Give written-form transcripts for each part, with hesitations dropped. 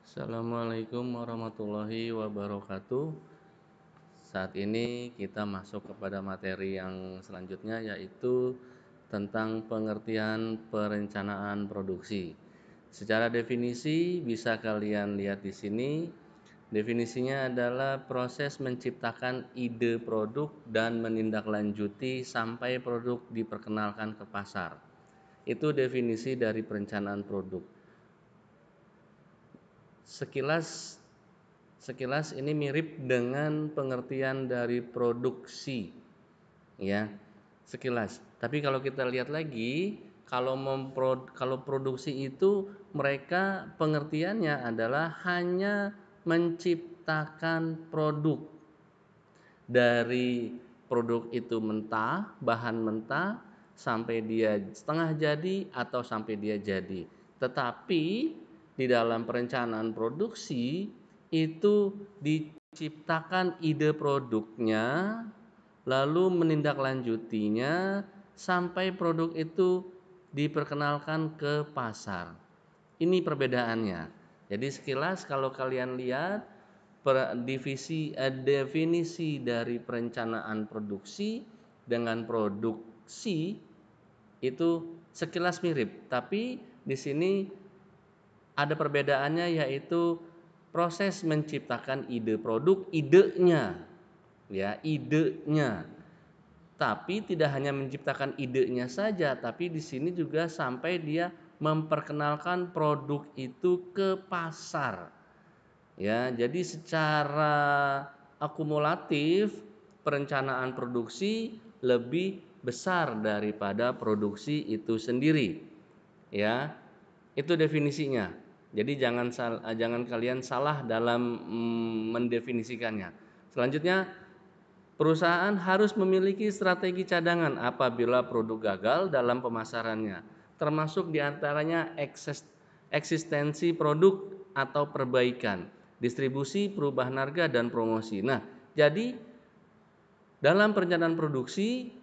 Assalamualaikum warahmatullahi wabarakatuh. Saat ini kita masuk kepada materi yang selanjutnya, yaitu tentang pengertian perencanaan produksi. Secara definisi bisa kalian lihat di sini. Definisinya adalah proses menciptakan ide produk dan menindaklanjuti sampai produk diperkenalkan ke pasar. Itu definisi dari perencanaan produk. Sekilas ini mirip dengan pengertian dari produksi, ya. Sekilas. Tapi kalau kita lihat lagi, kalau produksi itu mereka pengertiannya adalah hanya menciptakan produk dari produk itu mentah, bahan mentah sampai dia setengah jadi atau sampai dia jadi. Tetapi di dalam perencanaan produksi itu diciptakan ide produknya, lalu menindaklanjutinya sampai produk itu diperkenalkan ke pasar. Ini perbedaannya. Jadi sekilas kalau kalian lihat definisi dari perencanaan produksi dengan produksi itu sekilas mirip, tapi di sini ada perbedaannya, yaitu proses menciptakan ide produk, idenya, ya, idenya. Tapi tidak hanya menciptakan idenya saja, tapi di sini juga sampai dia memperkenalkan produk itu ke pasar. Ya, jadi secara akumulatif perencanaan produksi lebih besar daripada produksi itu sendiri. Ya, itu definisinya. Jadi jangan kalian salah dalam mendefinisikannya. Selanjutnya, perusahaan harus memiliki strategi cadangan apabila produk gagal dalam pemasarannya, termasuk diantaranya eksistensi produk atau perbaikan, distribusi, perubahan harga, dan promosi. Nah, jadi dalam perencanaan produksi,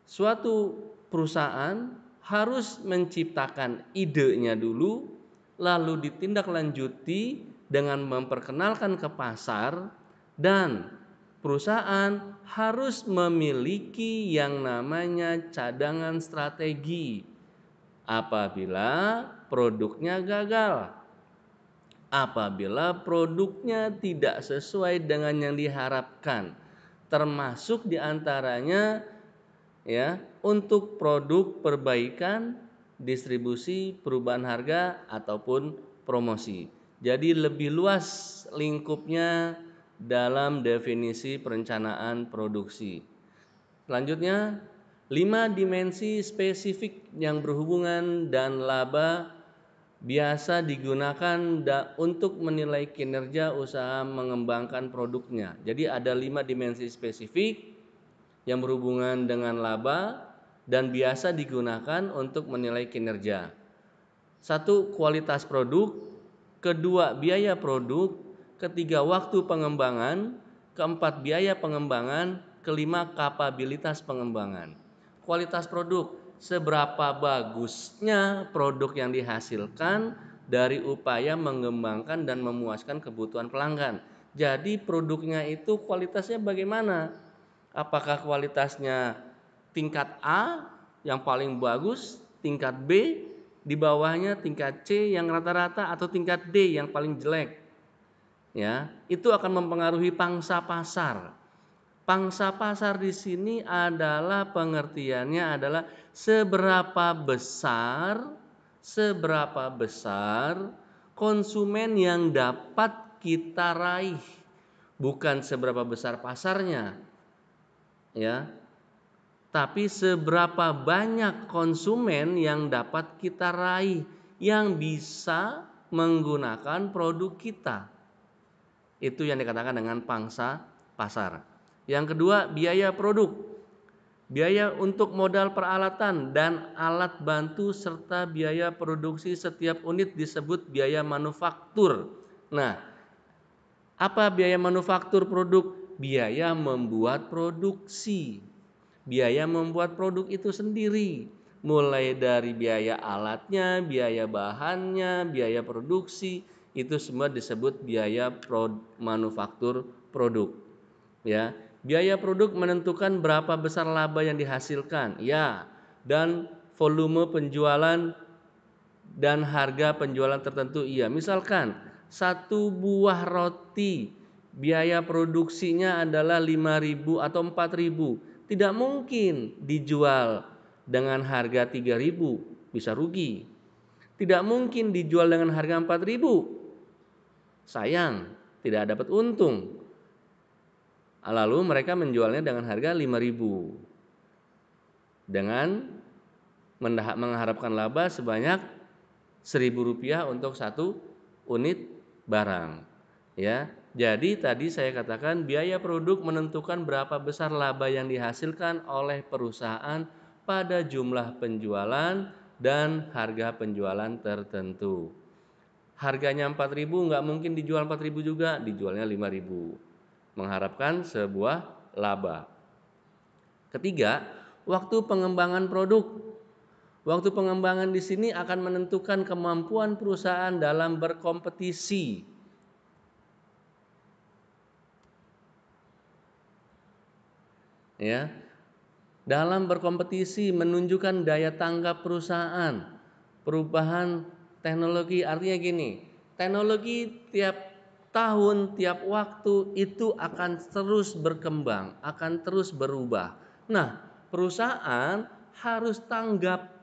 suatu perusahaan harus menciptakan idenya dulu, lalu ditindaklanjuti dengan memperkenalkan ke pasar, dan perusahaan harus memiliki yang namanya cadangan strategi apabila produknya gagal, apabila produknya tidak sesuai dengan yang diharapkan, termasuk diantaranya, ya, untuk produk perbaikan, distribusi, perubahan harga, ataupun promosi. Jadi lebih luas lingkupnya dalam definisi perencanaan produksi. Selanjutnya, 5 dimensi spesifik yang berhubungan dan laba biasa digunakan untuk menilai kinerja usaha mengembangkan produknya. Jadi ada 5 dimensi spesifik yang berhubungan dengan laba dan biasa digunakan untuk menilai kinerja. 1. Kualitas produk. Kedua, biaya produk. Ketiga, waktu pengembangan. Keempat, biaya pengembangan. Kelima, kapabilitas pengembangan. Kualitas produk, seberapa bagusnya produk yang dihasilkan dari upaya mengembangkan dan memuaskan kebutuhan pelanggan. Jadi produknya itu kualitasnya bagaimana? Apakah kualitasnya tingkat A yang paling bagus, tingkat B di bawahnya, tingkat C yang rata-rata, atau tingkat D yang paling jelek? Ya, itu akan mempengaruhi pangsa pasar. Pangsa pasar di sini adalah pengertiannya adalah seberapa besar konsumen yang dapat kita raih, bukan seberapa besar pasarnya, ya, tapi seberapa banyak konsumen yang dapat kita raih yang bisa menggunakan produk kita. Itu yang dikatakan dengan pangsa pasar. Yang kedua, biaya produk. Biaya untuk modal peralatan dan alat bantu serta biaya produksi setiap unit disebut biaya manufaktur. Nah, apa biaya manufaktur produk? Biaya membuat produksi. Biaya membuat produk itu sendiri, mulai dari biaya alatnya, biaya bahannya, biaya produksi, Itu semua disebut biaya manufaktur produk. Ya, biaya produk menentukan berapa besar laba yang dihasilkan, ya, dan volume penjualan dan harga penjualan tertentu, iya. Misalkan satu buah roti biaya produksinya adalah 5.000 atau 4.000, tidak mungkin dijual dengan harga 3.000, bisa rugi. Tidak mungkin dijual dengan harga 4.000, sayang, tidak dapat untung. Lalu mereka menjualnya dengan harga 5.000 dengan mengharapkan laba sebanyak Rp1.000 untuk satu unit barang. Ya, jadi tadi saya katakan biaya produk menentukan berapa besar laba yang dihasilkan oleh perusahaan pada jumlah penjualan dan harga penjualan tertentu. Harganya 4.000 nggak mungkin dijual 4.000 juga, dijualnya 5.000. Mengharapkan sebuah laba. Ketiga, waktu pengembangan produk. Waktu pengembangan di sini akan menentukan kemampuan perusahaan dalam berkompetisi. Ya, dalam berkompetisi menunjukkan daya tanggap perusahaan. Perubahan teknologi artinya gini, teknologi tiap tahun, tiap waktu itu akan terus berkembang, akan terus berubah. Nah, perusahaan harus tanggap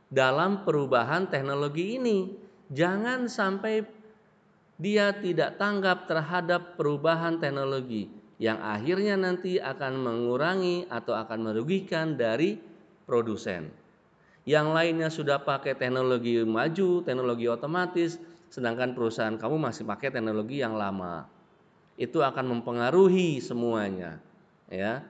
dalam perubahan teknologi ini. Jangan sampai dia tidak tanggap terhadap perubahan teknologi yang akhirnya nanti akan mengurangi atau akan merugikan dari produsen. Yang lainnya sudah pakai teknologi maju, teknologi otomatis, sedangkan perusahaan kamu masih pakai teknologi yang lama. Itu akan mempengaruhi semuanya, ya.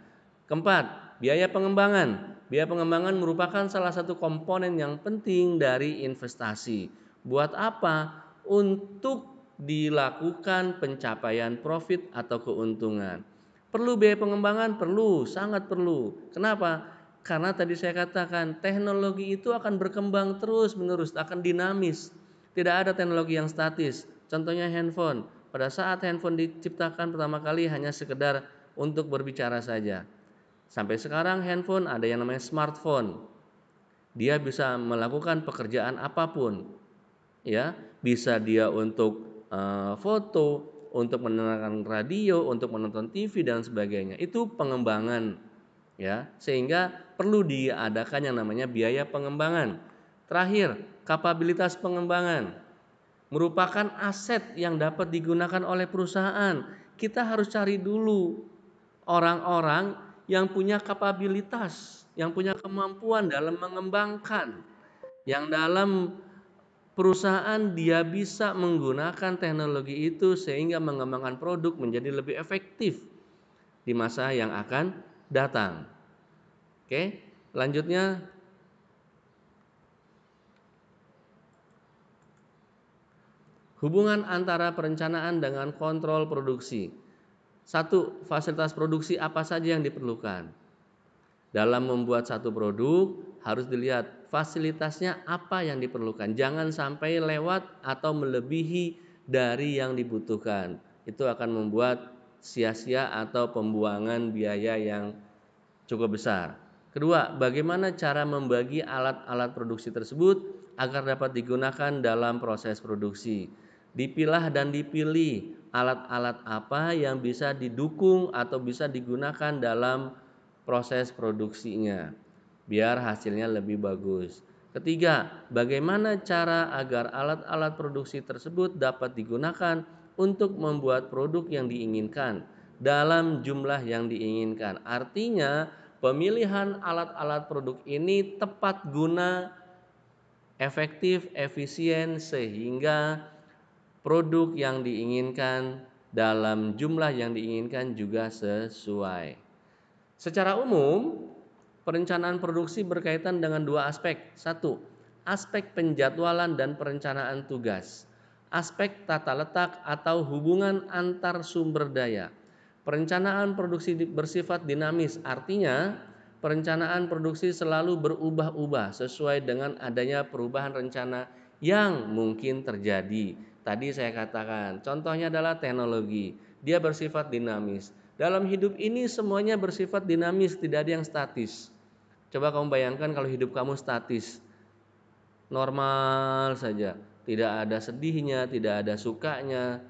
Keempat, biaya pengembangan. Biaya pengembangan merupakan salah satu komponen yang penting dari investasi. Buat apa? Untuk dilakukan pencapaian profit atau keuntungan. Perlu biaya pengembangan? Perlu, sangat perlu. Kenapa? Karena tadi saya katakan teknologi itu akan berkembang terus-menerus, akan dinamis. Tidak ada teknologi yang statis. Contohnya handphone. Pada saat handphone diciptakan pertama kali hanya sekedar untuk berbicara saja. Sampai sekarang handphone ada yang namanya smartphone. Dia bisa melakukan pekerjaan apapun. Ya, bisa dia untuk foto, untuk mendengarkan radio, untuk menonton TV dan sebagainya. Itu pengembangan, ya. Sehingga perlu diadakan yang namanya biaya pengembangan. Terakhir, kapabilitas pengembangan merupakan aset yang dapat digunakan oleh perusahaan. Kita harus cari dulu orang-orang yang punya kapabilitas, yang punya kemampuan dalam mengembangkan, yang dalam perusahaan dia bisa menggunakan teknologi itu sehingga mengembangkan produk menjadi lebih efektif di masa yang akan datang. Oke, selanjutnya hubungan antara perencanaan dengan kontrol produksi. Satu, fasilitas produksi apa saja yang diperlukan. Dalam membuat satu produk harus dilihat fasilitasnya apa yang diperlukan. Jangan sampai lewat atau melebihi dari yang dibutuhkan. Itu akan membuat sia-sia atau pembuangan biaya yang cukup besar. Kedua, bagaimana cara membagi alat-alat produksi tersebut agar dapat digunakan dalam proses produksi. Dipilah dan dipilih alat-alat apa yang bisa didukung atau bisa digunakan dalam proses produksinya, biar hasilnya lebih bagus. Ketiga, bagaimana cara agar alat-alat produksi tersebut dapat digunakan untuk membuat produk yang diinginkan dalam jumlah yang diinginkan. Artinya, pemilihan alat-alat produk ini tepat guna, efektif, efisien, sehingga produk yang diinginkan dalam jumlah yang diinginkan juga sesuai. Secara umum, perencanaan produksi berkaitan dengan dua aspek. Satu, aspek penjadwalan dan perencanaan tugas. Aspek tata letak atau hubungan antar sumber daya. Perencanaan produksi bersifat dinamis, artinya perencanaan produksi selalu berubah-ubah sesuai dengan adanya perubahan rencana yang mungkin terjadi. Tadi saya katakan, contohnya adalah teknologi. Dia bersifat dinamis. Dalam hidup ini semuanya bersifat dinamis, tidak ada yang statis. Coba kamu bayangkan kalau hidup kamu statis, normal saja, tidak ada sedihnya, tidak ada sukanya,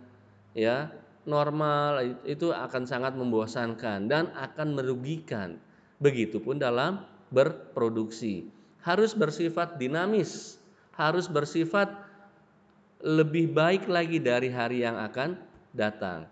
ya, normal, itu akan sangat membosankan dan akan merugikan. Begitupun dalam berproduksi, harus bersifat dinamis, harus bersifat lebih baik lagi dari hari yang akan datang.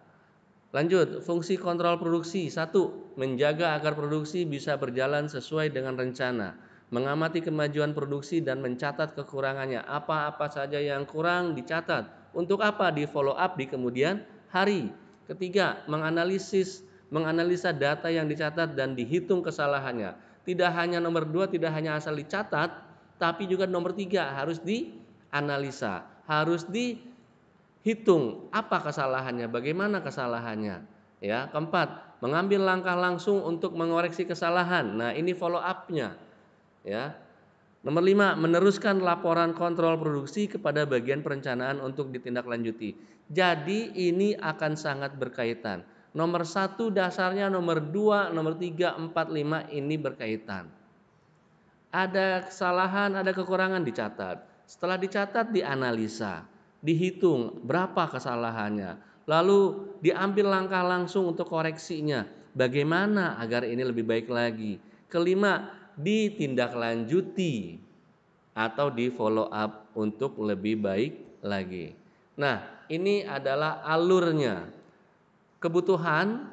Lanjut, fungsi kontrol produksi. 1. Menjaga agar produksi bisa berjalan sesuai dengan rencana. Mengamati kemajuan produksi dan mencatat kekurangannya. Apa-apa saja yang kurang dicatat. Untuk apa? Di follow up di kemudian hari. Ketiga, menganalisa data yang dicatat dan dihitung kesalahannya. Tidak hanya nomor 2, tidak hanya asal dicatat, tapi juga nomor 3 harus dianalisa, harus hitung apa kesalahannya, bagaimana kesalahannya. Ya, keempat, mengambil langkah langsung untuk mengoreksi kesalahan. Nah, ini follow up-nya, ya. Nomor 5, meneruskan laporan kontrol produksi kepada bagian perencanaan untuk ditindaklanjuti. Jadi ini akan sangat berkaitan. Nomor 1 dasarnya, nomor 2, nomor 3, 4, 5 ini berkaitan. Ada kesalahan, ada kekurangan dicatat. Setelah dicatat dianalisa, dihitung berapa kesalahannya. Lalu diambil langkah langsung untuk koreksinya. Bagaimana agar ini lebih baik lagi. Kelima, ditindaklanjuti atau di follow up untuk lebih baik lagi. Nah, ini adalah alurnya. Kebutuhan,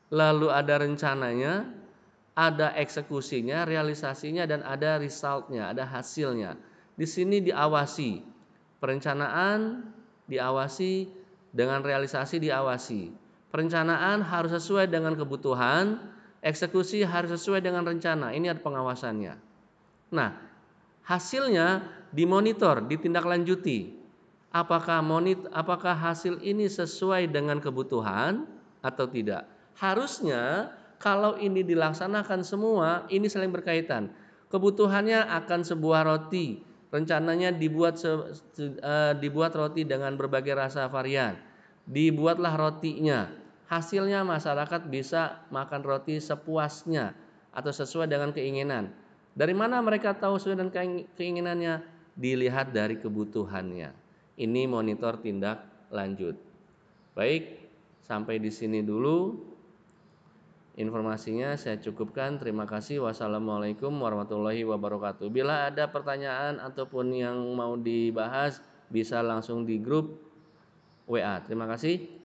lalu ada rencananya, ada eksekusinya, realisasinya, dan ada resultnya, ada hasilnya. Di sini diawasi, perencanaan diawasi, dengan realisasi diawasi. Perencanaan harus sesuai dengan kebutuhan, eksekusi harus sesuai dengan rencana. Ini ada pengawasannya. Nah, hasilnya dimonitor, ditindaklanjuti. Apakah hasil ini sesuai dengan kebutuhan atau tidak? Harusnya kalau ini dilaksanakan semua, ini saling berkaitan. Kebutuhannya akan sebuah roti, rencananya dibuat roti dengan berbagai rasa varian. Dibuatlah rotinya. Hasilnya masyarakat bisa makan roti sepuasnya atau sesuai dengan keinginan. Dari mana mereka tahu sesuai dengan keinginannya? Dilihat dari kebutuhannya. Ini monitor tindak lanjut. Baik, sampai di sini dulu informasinya saya cukupkan. Terima kasih. Wassalamualaikum warahmatullahi wabarakatuh. Bila ada pertanyaan ataupun yang mau dibahas, bisa langsung di grup WA. Terima kasih.